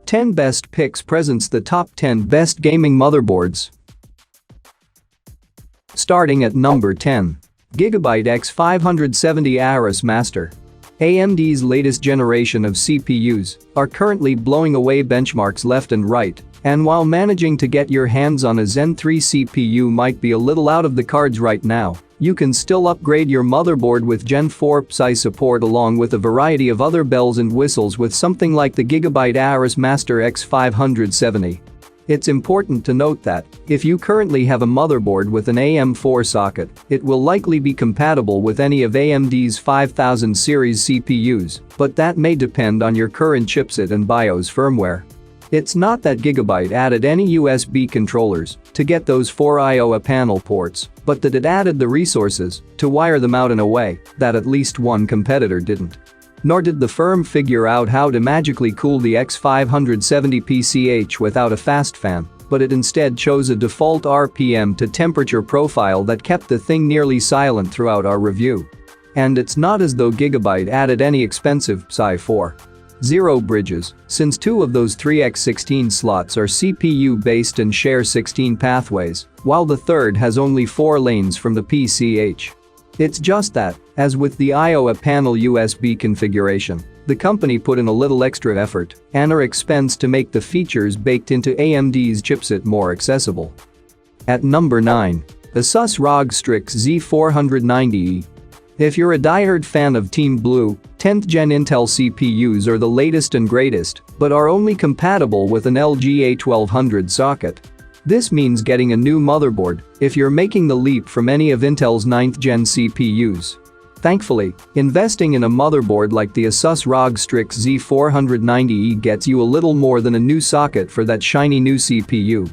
10 Best Picks presents the top 10 best gaming motherboards. Starting at number 10. Gigabyte X570 Aorus Master. AMD's latest generation of CPUs are currently blowing away benchmarks left and right, and while managing to get your hands on a Zen 3 CPU might be a little out of the cards right now, you can still upgrade your motherboard with Gen 4 PCIe support along with a variety of other bells and whistles with something like the Gigabyte Aorus Master X570. It's important to note that, if you currently have a motherboard with an AM4 socket, it will likely be compatible with any of AMD's 5000 series CPUs, but that may depend on your current chipset and BIOS firmware. It's not that Gigabyte added any USB controllers to get those 4 I/O panel ports, but that it added the resources to wire them out in a way that at least one competitor didn't. Nor did the firm figure out how to magically cool the X570 PCH without a fast fan, but it instead chose a default RPM to temperature profile that kept the thing nearly silent throughout our review. And it's not as though Gigabyte added any expensive PCIe 4.0 bridges, since 2 of those 3x16 slots are CPU-based and share 16 pathways, while the third has only 4 lanes from the PCH. It's just that, as with the I/O panel USB configuration, the company put in a little extra effort and expense to make the features baked into AMD's chipset more accessible. At number 9. Asus ROG Strix Z490E. If you're a diehard fan of Team Blue, 10th gen Intel CPUs are the latest and greatest, but are only compatible with an LGA 1200 socket. This means getting a new motherboard if you're making the leap from any of Intel's 9th gen CPUs. Thankfully, investing in a motherboard like the Asus ROG Strix Z490E gets you a little more than a new socket for that shiny new CPU.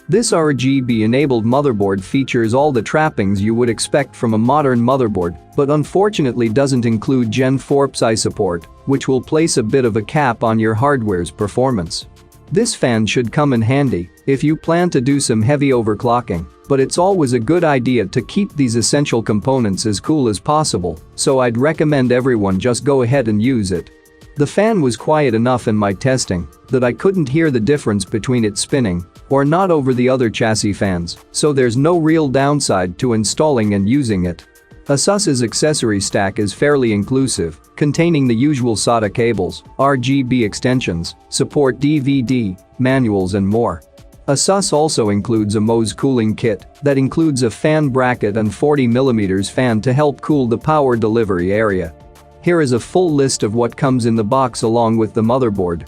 This RGB-enabled motherboard features all the trappings you would expect from a modern motherboard, but unfortunately doesn't include Gen 4 PCIe support, which will place a bit of a cap on your hardware's performance. This fan should come in handy if you plan to do some heavy overclocking, but it's always a good idea to keep these essential components as cool as possible, so I'd recommend everyone just go ahead and use it. The fan was quiet enough in my testing that I couldn't hear the difference between it spinning or not over the other chassis fans, so there's no real downside to installing and using it. Asus's accessory stack is fairly inclusive, containing the usual SATA cables, RGB extensions, support DVD, manuals and more. Asus also includes a MOS cooling kit that includes a fan bracket and 40mm fan to help cool the power delivery area. Here is a full list of what comes in the box along with the motherboard.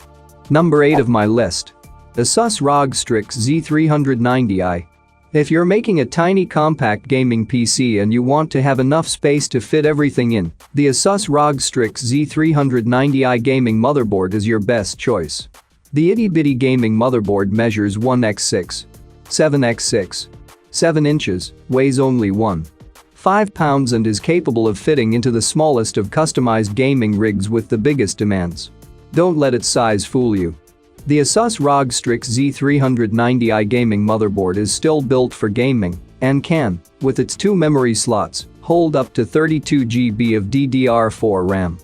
Number 8 of my list. Asus ROG Strix Z390i. If you're making a tiny compact gaming PC and you want to have enough space to fit everything in, the Asus ROG Strix Z390i gaming motherboard is your best choice. The itty-bitty gaming motherboard measures 1x6, 7x6, 7 inches, weighs only 1.5 pounds and is capable of fitting into the smallest of customized gaming rigs with the biggest demands. Don't let its size fool you. The Asus ROG Strix Z390i gaming motherboard is still built for gaming and can, with its 2 memory slots, hold up to 32 GB of DDR4 RAM.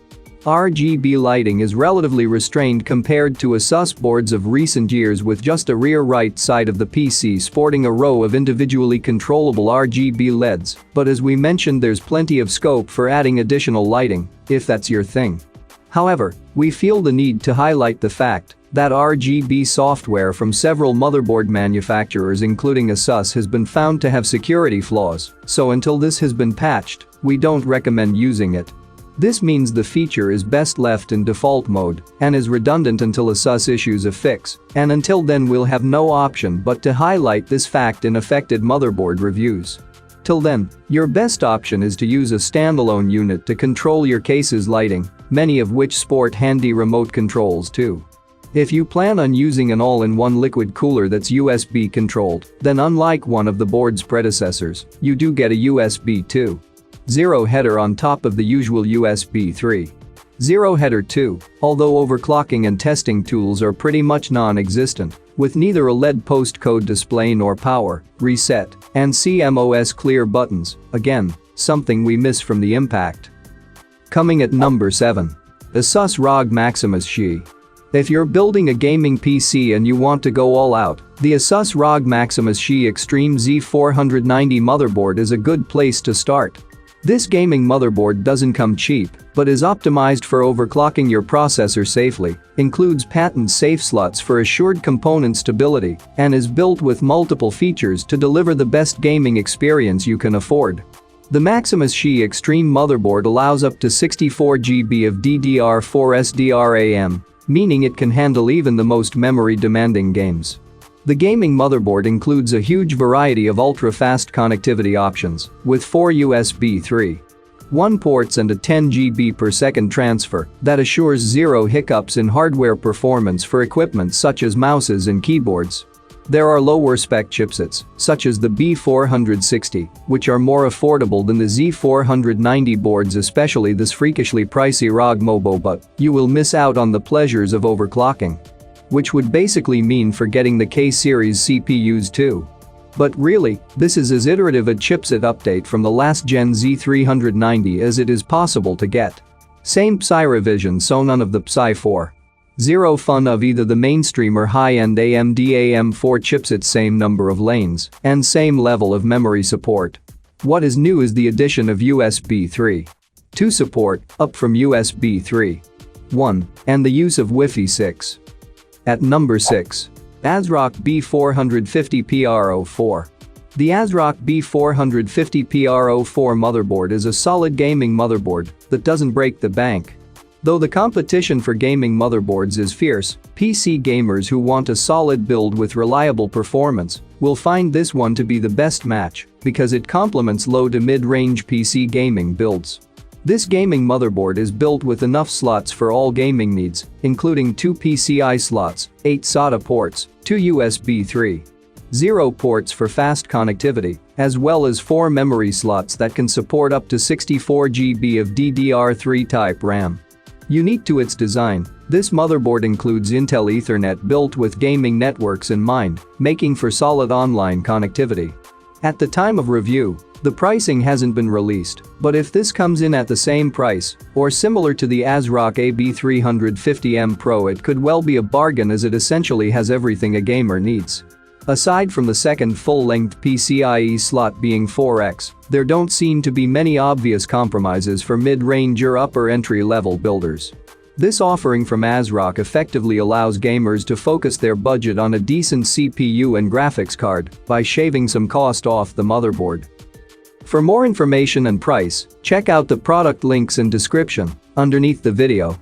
RGB lighting is relatively restrained compared to Asus boards of recent years, with just a rear right side of the PC sporting a row of individually controllable RGB LEDs, but as we mentioned, there's plenty of scope for adding additional lighting, if that's your thing. However, we feel the need to highlight the fact that RGB software from several motherboard manufacturers including Asus has been found to have security flaws, so until this has been patched, we don't recommend using it. This means the feature is best left in default mode and is redundant until Asus issues a fix, and until then we'll have no option but to highlight this fact in affected motherboard reviews. Till then, your best option is to use a standalone unit to control your case's lighting, many of which sport handy remote controls too. If you plan on using an all-in-one liquid cooler that's USB controlled, then unlike one of the board's predecessors, you do get a USB 2.0 header on top of the usual USB 3.0 header too, although overclocking and testing tools are pretty much non-existent, with neither a LED postcode display nor power, reset, and CMOS clear buttons, again, something we miss from the Impact. Coming at number 7. Asus ROG Maximus Xi. If you're building a gaming PC and you want to go all out, the Asus ROG Maximus Xi Extreme Z490 motherboard is a good place to start. This gaming motherboard doesn't come cheap, but is optimized for overclocking your processor safely, includes patent-safe slots for assured component stability, and is built with multiple features to deliver the best gaming experience you can afford. The Maximus Xi Extreme motherboard allows up to 64 GB of DDR4 SDRAM, meaning it can handle even the most memory-demanding games. The gaming motherboard includes a huge variety of ultra-fast connectivity options, with 4 USB 3.1 ports and a 10 GB per second transfer that assures zero hiccups in hardware performance for equipment such as mouses and keyboards. There are lower-spec chipsets, such as the B460, which are more affordable than the Z490 boards, especially this freakishly pricey ROG Mobo, but you will miss out on the pleasures of overclocking. Which would basically mean forgetting the K-series CPUs too. But really, this is as iterative a chipset update from the last gen Z390 as it is possible to get. Same PSI revision, so none of the PSI 4.0 fun of either the mainstream or high-end AMD AM4 chipsets, same number of lanes, and same level of memory support. What is new is the addition of USB 3.2 support, up from USB 3.1, and the use of Wi-Fi 6. At number 6. ASRock B450PR04. The ASRock B450PR04 motherboard is a solid gaming motherboard that doesn't break the bank. Though the competition for gaming motherboards is fierce, PC gamers who want a solid build with reliable performance will find this one to be the best match because it complements low to mid-range PC gaming builds. This gaming motherboard is built with enough slots for all gaming needs, including 2 PCI slots, 8 SATA ports, 2 USB 3.0 ports for fast connectivity, as well as 4 memory slots that can support up to 64 GB of DDR3 type RAM. Unique to its design, this motherboard includes Intel Ethernet built with gaming networks in mind, making for solid online connectivity. At the time of review, the pricing hasn't been released, but if this comes in at the same price, or similar to the ASRock AB350M Pro, it could well be a bargain as it essentially has everything a gamer needs. Aside from the second full-length PCIe slot being 4x, there don't seem to be many obvious compromises for mid-range or upper entry-level builders. This offering from ASRock effectively allows gamers to focus their budget on a decent CPU and graphics card by shaving some cost off the motherboard. For more information and price, check out the product links in description underneath the video.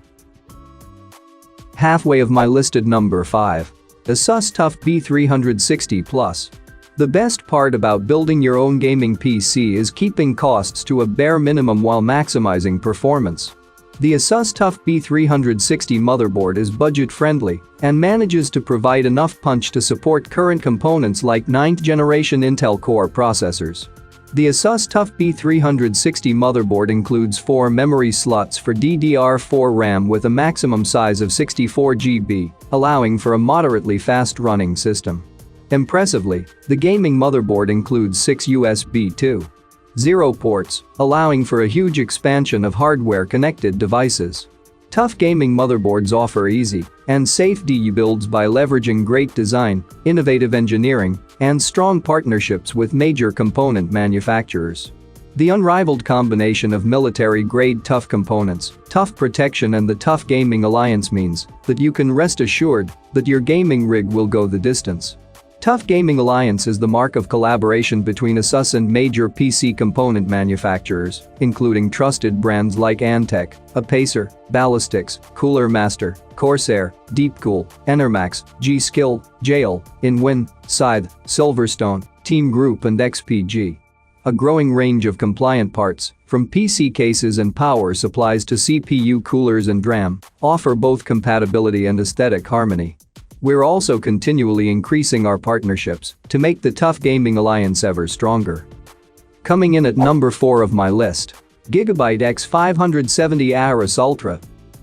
Halfway of my listed number 5. Asus TUF B360 Plus. The best part about building your own gaming PC is keeping costs to a bare minimum while maximizing performance. The Asus TUF B360 motherboard is budget-friendly and manages to provide enough punch to support current components like 9th generation Intel Core processors. The Asus TUF B360 motherboard includes 4 memory slots for DDR4 RAM with a maximum size of 64 GB, allowing for a moderately fast-running system. Impressively, the gaming motherboard includes 6 USB 2.0 ports, allowing for a huge expansion of hardware-connected devices. TUF gaming motherboards offer easy and safe DIY builds by leveraging great design, innovative engineering, and strong partnerships with major component manufacturers. The unrivaled combination of military-grade TUF components, TUF protection, and the TUF Gaming Alliance means that you can rest assured that your gaming rig will go the distance. TUF Gaming Alliance is the mark of collaboration between Asus and major PC component manufacturers, including trusted brands like Antec, Apacer, Ballistix, Cooler Master, Corsair, Deepcool, Enermax, G-Skill, Jail, InWin, Scythe, Silverstone, Team Group, and XPG. A growing range of compliant parts, from PC cases and power supplies to CPU coolers and DRAM, offer both compatibility and aesthetic harmony. We're also continually increasing our partnerships to make the TUF Gaming Alliance ever stronger. Coming in at number 4 of my list. Gigabyte X570 Aorus Ultra.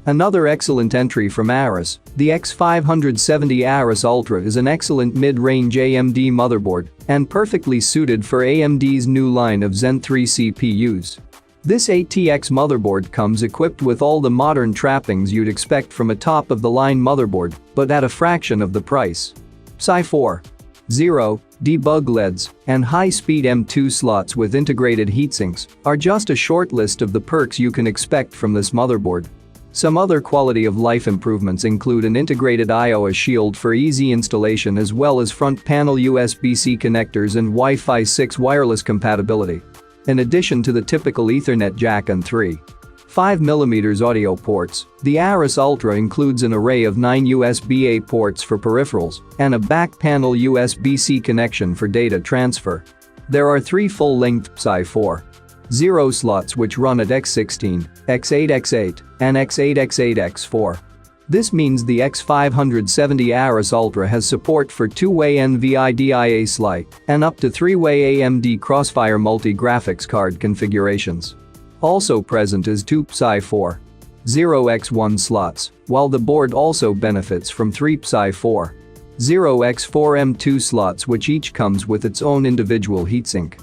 Another excellent entry from Aorus, the X570 Aorus Ultra is an excellent mid-range AMD motherboard and perfectly suited for AMD's new line of Zen 3 CPUs. This ATX motherboard comes equipped with all the modern trappings you'd expect from a top-of-the-line motherboard, but at a fraction of the price. Psi-4. 0, debug LEDs, and high-speed M2 slots with integrated heatsinks are just a short list of the perks you can expect from this motherboard. Some other quality-of-life improvements include an integrated I/O shield for easy installation as well as front panel USB-C connectors and Wi-Fi 6 wireless compatibility. In addition to the typical Ethernet jack and 3.5mm audio ports, the Aorus Ultra includes an array of 9 USB-A ports for peripherals and a back panel USB-C connection for data transfer. There are 3 full-length Psi-4. 0 slots which run at X16, X8X8, and X8X8X4. This means the X570 Aorus Ultra has support for 2-way NVIDIA SLI and up to 3-way AMD Crossfire multi-graphics card configurations. Also present is 2 Psi-4. 0x1 slots, while the board also benefits from 3 Psi-4. 0x4 M2 slots which each comes with its own individual heatsink.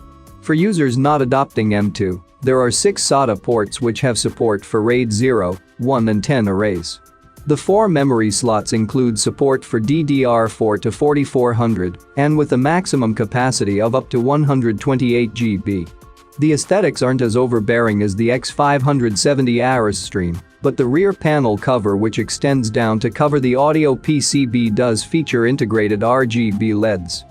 For users not adopting M2, there are 6 SATA ports which have support for RAID 0, 1 and 10 arrays. The 4 memory slots include support for DDR4 to 4400 and with a maximum capacity of up to 128 GB. The aesthetics aren't as overbearing as the X570 Aorus Stream, but the rear panel cover which extends down to cover the audio PCB does feature integrated RGB LEDs.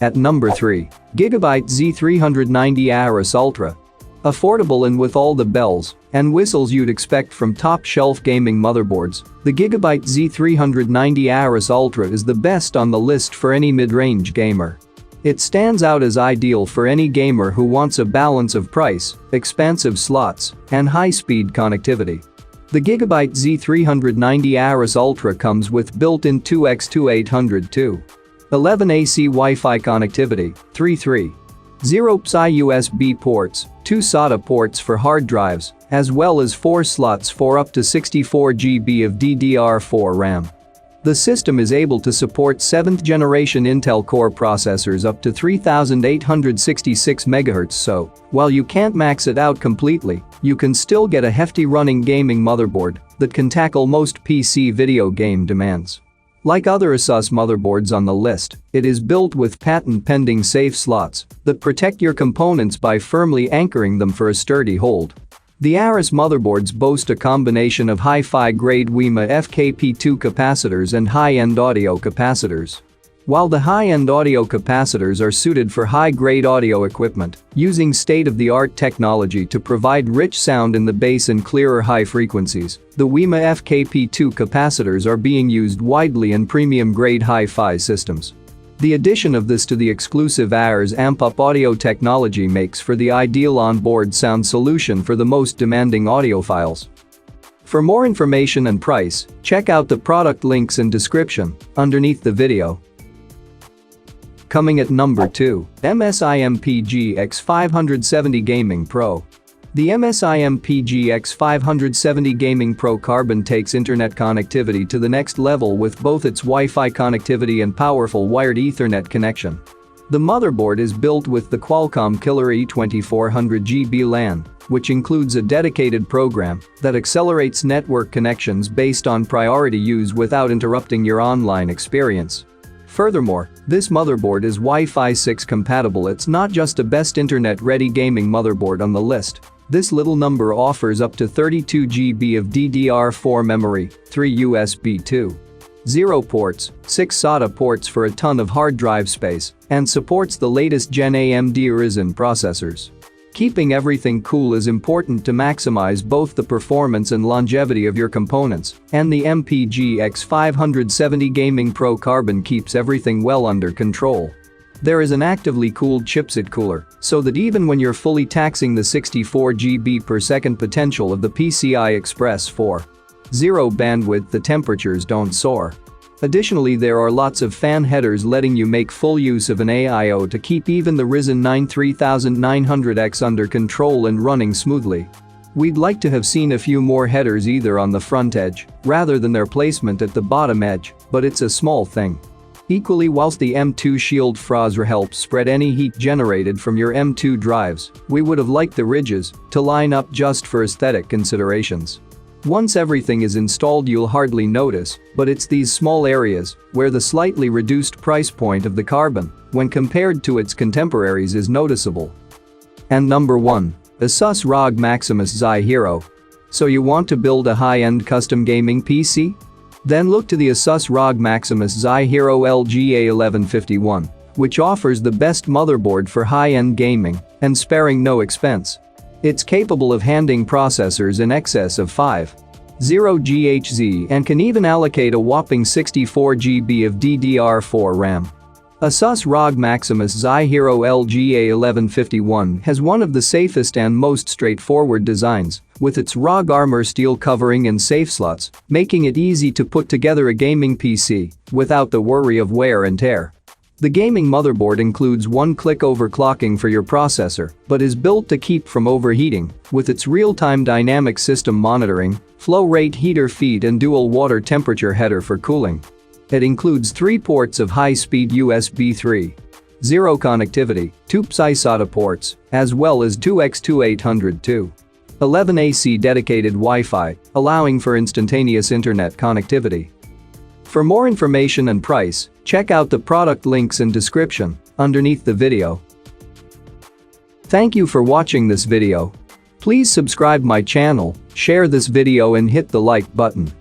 At number 3, Gigabyte Z390 Aorus Ultra. Affordable and with all the bells and whistles you'd expect from top-shelf gaming motherboards, the Gigabyte Z390 Aorus Ultra is the best on the list for any mid-range gamer. It stands out as ideal for any gamer who wants a balance of price, expansive slots, and high-speed connectivity. The Gigabyte Z390 Aorus Ultra comes with built-in 2x2800 2.11 AC Wi-Fi connectivity, 3.3. 0 Psi USB ports, 2 SATA ports for hard drives, as well as 4 slots for up to 64 GB of DDR4 RAM. The system is able to support 7th generation Intel Core processors up to 3866 MHz, so, while you can't max it out completely, you can still get a hefty running gaming motherboard that can tackle most PC video game demands. Like other Asus motherboards on the list, it is built with patent-pending safe slots that protect your components by firmly anchoring them for a sturdy hold. The Aorus motherboards boast a combination of hi-fi grade WiMA FKP2 capacitors and high-end audio capacitors. While the high-end audio capacitors are suited for high-grade audio equipment, using state-of-the-art technology to provide rich sound in the bass and clearer high frequencies, the WiMA FKP2 capacitors are being used widely in premium-grade hi-fi systems. The addition of this to the exclusive Aorus AmpUp audio technology makes for the ideal onboard sound solution for the most demanding audiophiles. For more information and price, check out the product links in description underneath the video. Coming at number 2, MSI MPG X570 Gaming Pro. The MSI MPG X570 Gaming Pro Carbon takes internet connectivity to the next level with both its Wi-Fi connectivity and powerful wired Ethernet connection. The motherboard is built with the Qualcomm Killer E2400GB LAN, which includes a dedicated program that accelerates network connections based on priority use without interrupting your online experience. Furthermore, this motherboard is Wi-Fi 6 compatible. It's not just a best internet-ready gaming motherboard on the list. This little number offers up to 32 GB of DDR4 memory, 3 USB 2.0 ports, 6 SATA ports for a ton of hard drive space, and supports the latest Gen AMD Ryzen processors. Keeping everything cool is important to maximize both the performance and longevity of your components, and the MPG X570 Gaming Pro Carbon keeps everything well under control. There is an actively cooled chipset cooler, so that even when you're fully taxing the 64 GB per second potential of the PCI Express 4.0 bandwidth, the temperatures don't soar. Additionally, there are lots of fan headers letting you make full use of an AIO to keep even the Ryzen 9 3900X under control and running smoothly. We'd like to have seen a few more headers either on the front edge rather than their placement at the bottom edge, but it's a small thing. Equally, whilst the M2 Shield Frozr helps spread any heat generated from your M2 drives, we would have liked the ridges to line up just for aesthetic considerations. Once everything is installed you'll hardly notice, but it's these small areas where the slightly reduced price point of the Carbon, when compared to its contemporaries, is noticeable. And number 1. Asus ROG Maximus Xi Hero. So you want to build a high-end custom gaming PC? Then look to the Asus ROG Maximus Xi Hero LGA1151, which offers the best motherboard for high-end gaming and sparing no expense. It's capable of handling processors in excess of 5.0 GHz and can even allocate a whopping 64 GB of DDR4 RAM. Asus ROG Maximus Xi Hero LGA1151 has one of the safest and most straightforward designs, with its ROG armor steel covering and safe slots, making it easy to put together a gaming PC without the worry of wear and tear. The gaming motherboard includes one-click overclocking for your processor, but is built to keep from overheating with its real-time dynamic system monitoring, flow-rate heater feed and dual water temperature header for cooling. It includes 3 ports of high-speed USB 3.0 connectivity, 2 PCI-SATA ports, as well as 2 X2800-2.11 AC dedicated Wi-Fi, allowing for instantaneous internet connectivity. For more information and price, check out the product links in description underneath the video. Thank you for watching this video. Please subscribe my channel, share this video and hit the like button.